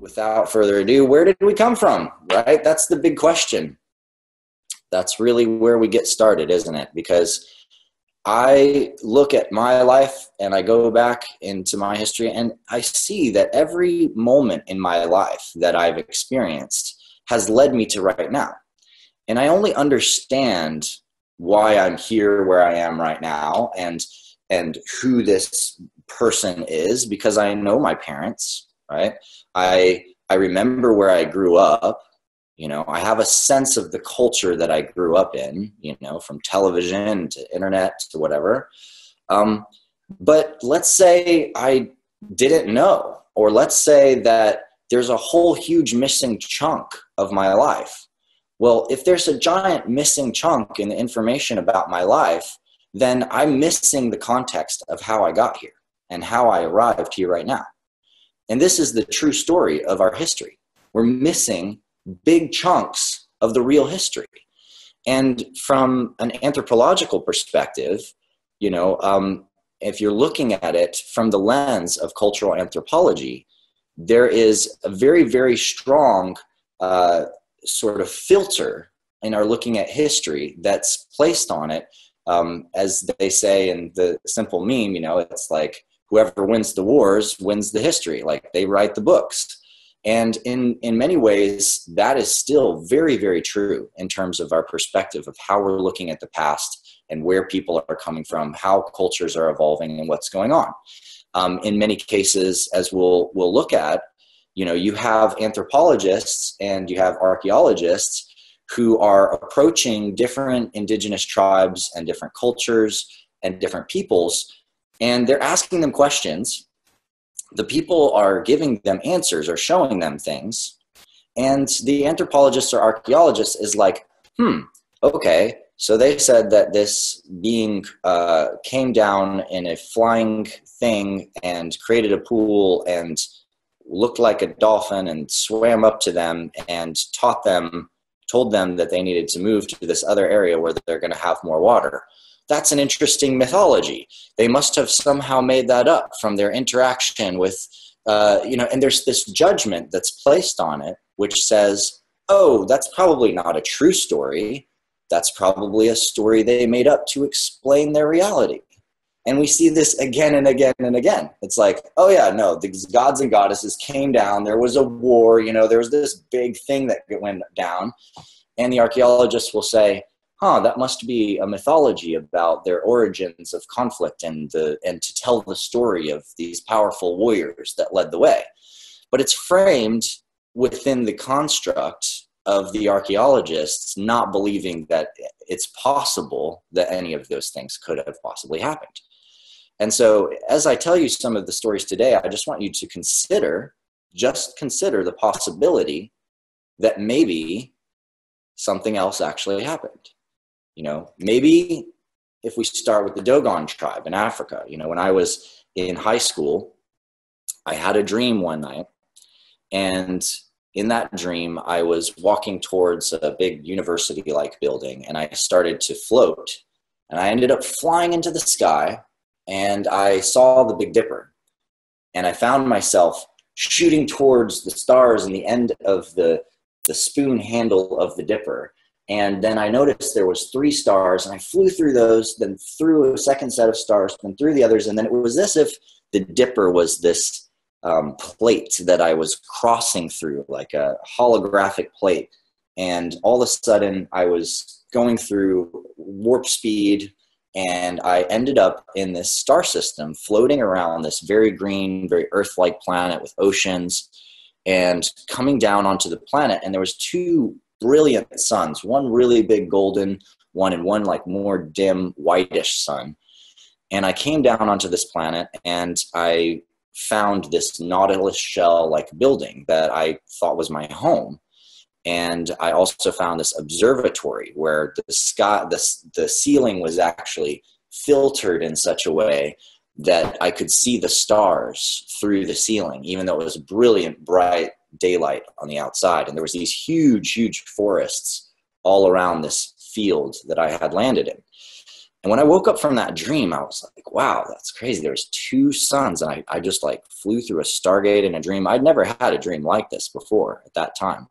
without further ado, where did we come from, right? That's the big question. That's really where we get started, isn't it? Because I look at my life and I go back into my history and I see that every moment in my life that I've experienced has led me to right now. And I only understand why I'm here where I am right now and who this person is because I know my parents, right? I remember where I grew up. You know, I have a sense of the culture that I grew up in, you know, from television to internet to whatever. But let's say I didn't know, or let's say that there's a whole huge missing chunk of my life. Well, if there's a giant missing chunk in the information about my life, then I'm missing the context of how I got here and how I arrived here right now. And this is the true story of our history. We're missing big chunks of the real history. And from an anthropological perspective, you know, if you're looking at it from the lens of cultural anthropology, there is a very, very strong sort of filter in our looking at history that's placed on it. As they say in the simple meme, you know, it's like whoever wins the wars wins the history, like they write the books. And in many ways, that is still very, very true in terms of our perspective of how we're looking at the past and where people are coming from, how cultures are evolving and what's going on. In many cases, as we'll look at, you know, you have anthropologists and you have archaeologists who are approaching different indigenous tribes and different cultures and different peoples, and they're asking them questions. The people are giving them answers or showing them things. And the anthropologist or archaeologist is like, okay, so they said that this being came down in a flying thing and created a pool and looked like a dolphin and swam up to them and told them that they needed to move to this other area where they're going to have more water. That's an interesting mythology. They must have somehow made that up from their interaction with, you know, and there's this judgment that's placed on it, which says, oh, that's probably not a true story. That's probably a story they made up to explain their reality. And we see this again and again and again. It's like, oh yeah, no, the gods and goddesses came down. There was a war, you know, there was this big thing that went down. And the archaeologists will say, that must be a mythology about their origins of conflict and to tell the story of these powerful warriors that led the way. But it's framed within the construct of the archaeologists not believing that it's possible that any of those things could have possibly happened. And so as I tell you some of the stories today, I just want you to consider the possibility that maybe something else actually happened. You know, maybe if we start with the Dogon tribe in Africa, you know, when I was in high school, I had a dream one night. And in that dream, I was walking towards a big university-like building and I started to float. And I ended up flying into the sky and I saw the Big Dipper. And I found myself shooting towards the stars in the end of the spoon handle of the Dipper. And then I noticed there was 3 stars and I flew through those, then through a second set of stars, then through the others. And then it was as if the Dipper was this plate that I was crossing through, like a holographic plate. And all of a sudden I was going through warp speed and I ended up in this star system floating around this very green, very Earth-like planet with oceans and coming down onto the planet. And there was 2 brilliant suns, one really big golden one and one like more dim whitish sun. And I came down onto this planet and I found this nautilus shell like building that I thought was my home. And I also found this observatory where the sky, the ceiling was actually filtered in such a way that I could see the stars through the ceiling, even though it was brilliant, bright daylight on the outside. And there was these huge, huge forests all around this field that I had landed in. And when I woke up from that dream, I was like, wow, that's crazy. There was 2 suns. And I just like flew through a Stargate in a dream. I'd never had a dream like this before at that time.